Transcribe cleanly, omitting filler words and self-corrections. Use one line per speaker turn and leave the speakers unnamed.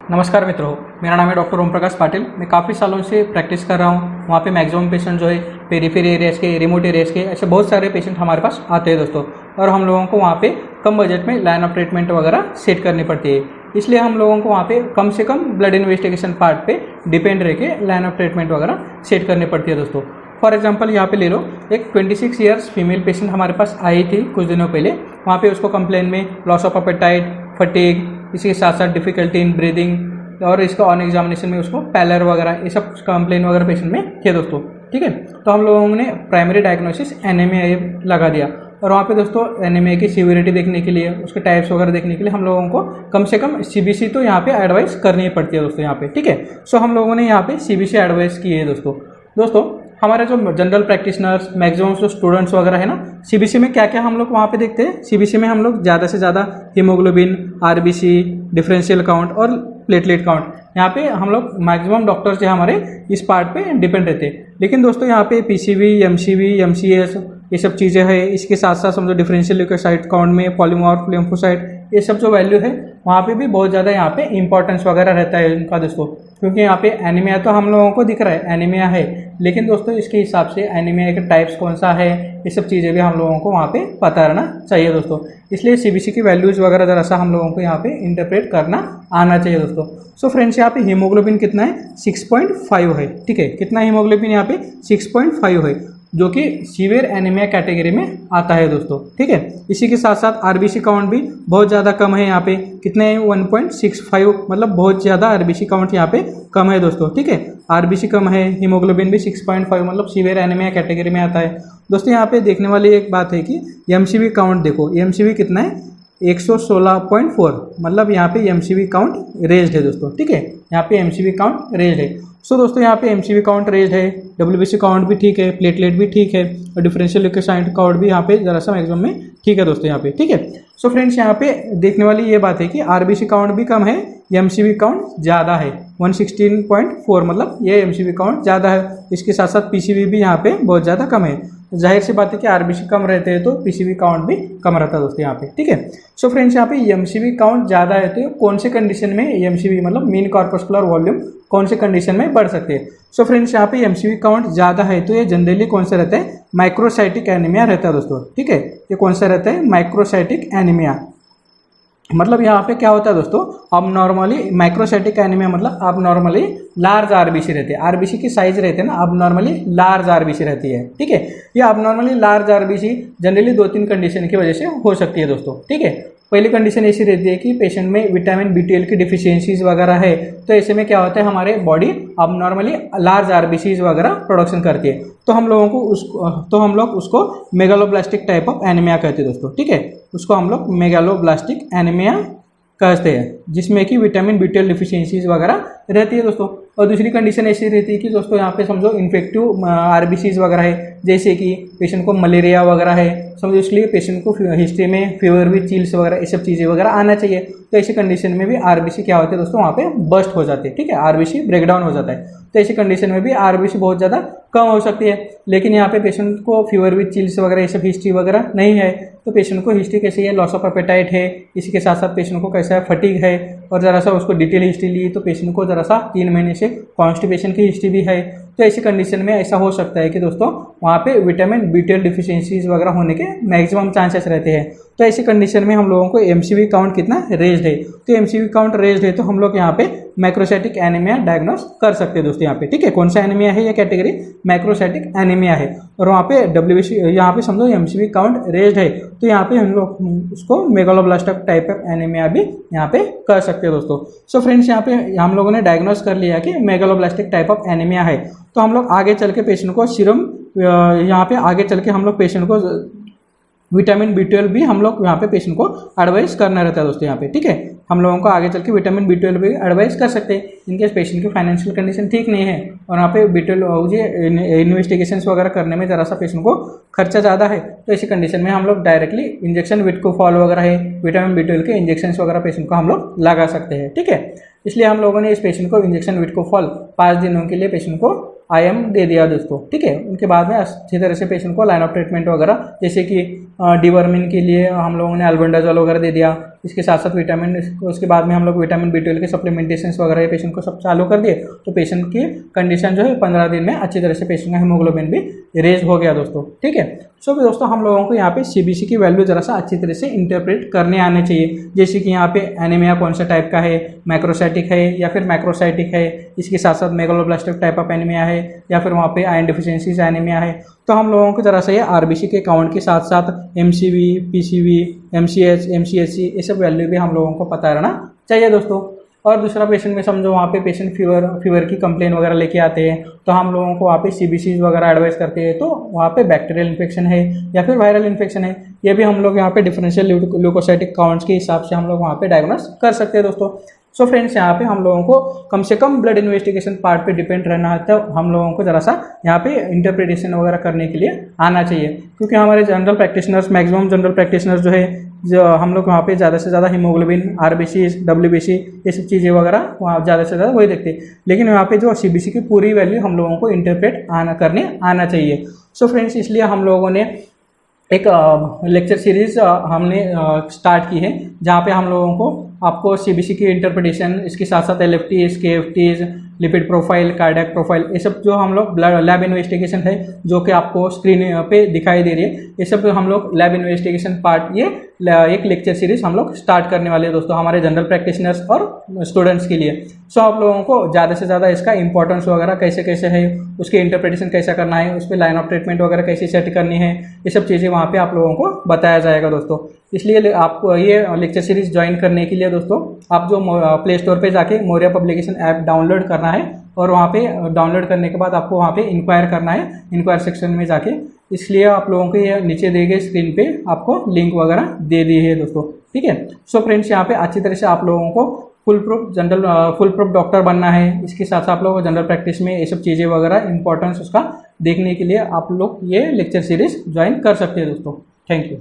नमस्कार मित्रों, मेरा नाम है डॉक्टर ओम प्रकाश पाटिल। मैं काफ़ी सालों से प्रैक्टिस कर रहा हूँ। वहाँ पे मैक्सिमम पेशेंट जो है पेरीफेरी एरियाज़ के, रिमोट एरियाज़ के, ऐसे बहुत सारे पेशेंट हमारे पास आते हैं दोस्तों। और हम लोगों को वहाँ पे कम बजट में लाइन ऑफ ट्रीटमेंट वगैरह सेट करनी पड़ती है। इसलिए हम लोगों को वहाँ पे कम से कम ब्लड इन्वेस्टिगेशन पार्ट पे डिपेंड रह के लाइन ऑफ ट्रीटमेंट वगैरह सेट करनी पड़ती है दोस्तों। फॉर एग्जांपल यहाँ पे ले लो, एक 26 ईयर्स फीमेल पेशेंट हमारे पास आई थी कुछ दिनों पहले। वहाँ पे उसको कंप्लेन में लॉस ऑफ एपेटाइट, फटीग, इसके साथ साथ डिफिकल्टी इन ब्रीदिंग और इसका ऑन एग्जामिनेशन में उसको पैलर वगैरह ये सब कंप्लेन वगैरह पेशेंट में थे दोस्तों। ठीक है, तो हम लोगों ने प्राइमरी डायग्नोसिस एनीमिया लगा दिया। और वहाँ पे दोस्तों एनीमिया की सीवियरिटी देखने के लिए, उसके टाइप्स वगैरह देखने के लिए हम लोगों को कम से कम सीबीसी तो यहाँ पे एडवाइस करनी पड़ती है दोस्तों यहाँ पे। ठीक है, सो हम लोगों ने यहाँ पे सीबीसी एडवाइस की है दोस्तों। हमारे जो जनरल प्रैक्टिशनर्स, मैक्सिमम जो स्टूडेंट्स वगैरह है ना, सीबीसी में क्या क्या हम लोग वहाँ पे देखते हैं। सीबीसी में हम लोग ज़्यादा से ज़्यादा हीमोग्लोबिन, आरबीसी, डिफरेंशियल काउंट और प्लेटलेट काउंट, यहाँ पे हम लोग मैक्सिमम डॉक्टर्स जो हमारे इस पार्ट पे डिपेंड रहते हैं। लेकिन दोस्तों यहाँ पे पीसीवी, एमसीवी, एमसीएस ये सब चीज़ें हैं। इसके साथ साथ समझो डिफरेंशियल ल्यूकोसाइट काउंट में पॉलीमॉर्फ लिम्फोसाइट ये सब जो वैल्यू है वहाँ पे भी बहुत ज़्यादा यहाँ पे इंपॉर्टेंस वगैरह रहता है इनका दोस्तों। क्योंकि यहाँ पे एनीमिया तो हम लोगों को दिख रहा है एनीमिया है, लेकिन दोस्तों इसके हिसाब से एनीमिया के टाइप्स कौन सा है ये सब चीज़ें भी हम लोगों को वहाँ पे पता रहना चाहिए दोस्तों। इसलिए सीबीसी की वैल्यूज़ वगैरह ज़रा सा हम लोगों को यहाँ पे इंटरप्रेट करना आना चाहिए दोस्तों। सो फ्रेंड्स, यहाँ पे हीमोग्लोबिन कितना है, 6.5 है। ठीक है, कितना हीमोग्लोबिन यहाँ पे 6.5 है, जो कि सीवियर एनीमिया कैटेगरी में आता है दोस्तों। ठीक है, इसी के साथ साथ आरबीसी काउंट भी बहुत ज़्यादा कम है यहाँ पे। कितने हैं, 1.65, मतलब बहुत ज़्यादा आरबीसी काउंट यहाँ पे कम है दोस्तों। ठीक है, आरबीसी कम है, हीमोग्लोबिन भी 6.5, मतलब सीवियर एनीमिया कैटेगरी में आता है दोस्तों। यहाँ पे देखने वाली एक बात है कि एमसीवी काउंट देखो, एमसीवी कितना है, 116.4, मतलब यहाँ पे एमसीवी काउंट रेज्ड है दोस्तों। ठीक है, यहाँ पे एमसीवी काउंट रेज्ड है। सो दोस्तों यहाँ पे एमसीवी काउंट रेज्ड है, डब्ल्यूबीसी काउंट भी ठीक है, प्लेटलेट भी ठीक है और डिफरेंशियल ल्यूकोसाइट काउंट भी यहाँ पे जरा सा मैक्सिमम में ठीक है दोस्तों यहाँ पे। ठीक है, सो फ्रेंड्स यहाँ पे देखने वाली ये बात है कि आरबीसी काउंट भी कम है, एमसीवी काउंट ज़्यादा है, 116.4, मतलब ये एमसीवी काउंट ज़्यादा है। इसके साथ साथ पीसीवी भी यहाँ पे बहुत ज़्यादा कम है। जाहिर सी बात है कि आरबीसी कम रहते हैं तो पीसीवी काउंट भी कम रहता है दोस्तों यहाँ पे। ठीक है, सो फ्रेंड्स यहाँ पे एमसीवी काउंट ज़्यादा है तो कौन से कंडीशन में एमसीवी, मतलब मीन कॉर्पस्कुलर वॉल्यूम, कौन से कंडीशन में बढ़ सकते हैं। सो फ्रेंड्स यहाँ पे एमसीवी काउंट ज़्यादा है तो ये जनरली कौन सा रहता है, माइक्रोसाइटिक एनीमिया रहता है दोस्तों। ठीक है, ये कौन सा रहता है, माइक्रोसाइटिक एनीमिया। मतलब यहाँ पे क्या होता है दोस्तों, अब नॉर्मली माइक्रोसाइटिक एनीमिया मतलब अब नॉर्मली लार्ज आरबीसी रहते हैं, आरबीसी की साइज रहते हैं ना, अब नॉर्मली लार्ज आरबीसी रहती है। ठीक है, ये अब normally large RBC generally 2-3 condition की वजह से हो सकती है दोस्तों। ठीक है, पहली कंडीशन ऐसी रहती है कि पेशेंट में विटामिन B12 की डिफिशियंसीज वगैरह है, तो ऐसे में क्या होता है, हमारे बॉडी अब नॉर्मली लार्ज आरबीसीज वगैरह प्रोडक्शन करती है, तो हम लोग उसको मेगालोब्लास्टिक टाइप ऑफ एनीमिया कहते हैं दोस्तों। ठीक है, उसको हम लोग मेगालोब्लास्टिक एनीमिया कहते हैं, जिसमें कि विटामिन B12 डिफिशियंसीज वगैरह रहती है दोस्तों। और दूसरी कंडीशन ऐसी रहती है कि दोस्तों यहाँ पे समझो इन्फेक्टिव आरबीसीज वगैरह है, जैसे कि पेशेंट को मलेरिया वगैरह है समझो, इसलिए पेशेंट को हिस्ट्री में फीवर विद चिल्स वगैरह ये सब चीज़ें वगैरह आना चाहिए। तो ऐसी कंडीशन में भी आरबीसी क्या होते हैं दोस्तों, वहाँ पे बस्ट हो जाते हैं। ठीक है, आरबीसी ब्रेकडाउन हो जाता है, तो ऐसी कंडीशन में भी आरबीसी बहुत ज़्यादा कम हो सकती है। लेकिन यहाँ पे पेशेंट को फीवर विद चिल्स वगैरह ये सब हिस्ट्री वगैरह नहीं है, तो पेशेंट को हिस्ट्री कैसी है, लॉस ऑफ एपेटाइट है, इसी के साथ साथ पेशेंट को कैसा है, फटीग है, और ज़रा सा उसको डिटेल हिस्ट्री ली तो पेशेंट को ज़रा सा 3 महीने से कॉन्स्टिपेशन की हिस्ट्री भी है। तो ऐसी कंडीशन में ऐसा हो सकता है कि दोस्तों वहाँ पे विटामिन B12 डिफिशियंसीज वगैरह होने के मैक्सिमम चांसेस रहते हैं। तो ऐसी कंडीशन में हम लोगों को एमसीवी काउंट कितना रेज्ड है, तो एमसीवी काउंट रेज्ड है तो हम लोग यहाँ पे मैक्रोसाइटिक एनीमिया डायग्नोस कर सकते हैं दोस्तों यहाँ पे। ठीक है, कौन सा एनीमिया है, ये कैटेगरी मैक्रोसाइटिक एनीमिया है। और वहाँ पे डब्ल्यूबीसी, यहाँ पे समझो एमसीवी काउंट रेज्ड है तो यहाँ पे हम लोग उसको मेगालोब्लास्टिक टाइप ऑफ एनीमिया भी यहाँ पे कर सकते हैं दोस्तों। सो फ्रेंड्स यहाँ पे हम लोगों ने डायग्नोस कर लिया कि मेगालोब्लास्टिक टाइप ऑफ एनीमिया है, तो हम लोग आगे चल के पेशेंट को सीरम, यहाँ पे आगे चल के हम लोग पेशेंट को विटामिन B12 भी हम लोग यहाँ पे पेशेंट को एडवाइस करना रहता है दोस्तों यहाँ पे। ठीक है, हम लोगों को आगे चल के विटामिन B12 भी एडवाइस कर सकते हैं इनकेस पेशेंट की फाइनेंशियल कंडीशन ठीक नहीं है और यहाँ पे B12 इन्वेस्टिगेशंस वगैरह करने में ज़रा सा पेशेंट को खर्चा ज़्यादा है, तो ऐसी कंडीशन में हम लोग डायरेक्टली इंजेक्शन विटकोफॉल वगैरह है, विटामिन B12 के इंजेक्शन वगैरह पेशेंट को हम लोग लगा सकते हैं। ठीक है, इसलिए हम लोगों ने इस पेशेंट को इंजेक्शन विटकोफॉल 5 दिनों के लिए पेशेंट को IM दे दिया दोस्तों। ठीक है, उनके बाद में अच्छी तरह से पेशेंट को लाइन ऑफ ट्रीटमेंट वगैरह, जैसे कि डिवर्मिन के लिए हम लोगों ने अल्बेंडाजोल वगैरह दे दिया, इसके साथ साथ विटामिन, उसके बाद में हम लोग विटामिन B12 के सप्लीमेंटेशन वगैरह पेशेंट को सब चालू कर दिए, तो पेशेंट की कंडीशन जो है 15 दिन में अच्छी तरह से पेशेंट का हीमोग्लोबिन भी रेज हो गया दोस्तों। ठीक है, सो भी दोस्तों हम लोगों को यहाँ पे CBC की वैल्यू जरा सा अच्छी तरह से इंटरप्रेट करने आने चाहिए, जैसे कि यहाँ पे एनीमिया कौन सा टाइप का है, मैक्रोसाइटिक है या फिर मैक्रोसाइटिक है, इसके साथ साथ मेगालोब्लास्टिक टाइप ऑफ एनीमिया है या फिर वहाँ पे आयरन डिफिशियंसी एनीमिया है। तो हम लोगों को जरा सा ये RBC के काउंट के साथ साथ MCV, PCV, MCH, MCHC ये सब वैल्यू भी हम लोगों को पता रहना चाहिए दोस्तों। और दूसरा पेशेंट में समझो वहाँ पे पेशेंट फीवर की कंप्लेन वगैरह लेके आते हैं, तो हम लोगों को वहाँ पे CBC वगैरह एडवाइस करते हैं, तो वहाँ पे बैक्टीरियल इन्फेक्शन है या फिर वायरल इन्फेक्शन है, ये भी हम लोग यहाँ पे डिफरेंशियल ल्यूकोसाइटिक काउंट्स के हिसाब से हम लोग वहाँ पे डायग्नोस कर सकते हैं दोस्तों। सो फ्रेंड्स, यहाँ पे हम लोगों को कम से कम ब्लड इन्वेस्टिगेशन पार्ट पे डिपेंड रहना है, तो हम लोगों को ज़रा सा यहाँ पे इंटरप्रिटेशन वगैरह करने के लिए आना चाहिए, क्योंकि हमारे general practitioners, maximum general practitioners जो है, जो हम लोग वहाँ पे ज़्यादा से ज़्यादा हीमोग्लोबिन, RBC, WBC ये सब चीज़ें वगैरह वहाँ ज़्यादा से ज़्यादा वही देखते हैं, लेकिन यहाँ पे जो CBC की पूरी वैल्यू हम लोगों को इंटरप्रेट करने आना चाहिए। सो फ्रेंड्स, इसलिए हम लोगों ने एक लेक्चर सीरीज हमने स्टार्ट की है, जहाँ पे हम लोगों को आपको CBC की इंटरप्रिटेशन, इसके साथ साथ LFTs, KFTs, lipid profile, cardiac profile, ये सब जो हम लोग लैब इन्वेस्टिगेशन है जो कि आपको स्क्रीन पे दिखाई दे रही है, ये सब हम लोग लैब इन्वेस्टिगेशन पार्ट ये एक लेक्चर सीरीज हम लोग स्टार्ट करने वाले हैं दोस्तों, हमारे जनरल प्रैक्टिशनर्स और स्टूडेंट्स के लिए। सो आप लोगों को ज़्यादा से ज़्यादा इसका इंपॉर्टेंस वगैरह कैसे कैसे है, उसके इंटरप्रिटेशन कैसा करना है, उस पर लाइन ऑफ ट्रीटमेंट वगैरह कैसे सेट करनी है, ये सब चीज़ें वहाँ पे आप लोगों को बताया जाएगा दोस्तों। इसलिए आपको ये लेक्चर सीरीज ज्वाइन करने के लिए दोस्तों, आप जो प्ले स्टोर पे जाके मौर्या पब्लिकेशन ऐप डाउनलोड करना है, और वहाँ पे डाउनलोड करने के बाद आपको वहाँ पे इंक्वायर करना है, इंक्वायर सेक्शन में जाके। इसलिए आप लोगों को ये नीचे दिए गए स्क्रीन पे आपको लिंक वगैरह दे दी है दोस्तों। ठीक है, सो फ्रेंड्स, यहाँ पे अच्छी तरह से आप लोगों को फुल प्रूफ डॉक्टर बनना है, इसके साथ साथ आप लोगों को जनरल प्रैक्टिस में ये सब चीज़ें वगैरह इंपॉर्टेंस उसका देखने के लिए आप लोग ये लेक्चर सीरीज ज्वाइन कर सकते हैं दोस्तों। Thank you.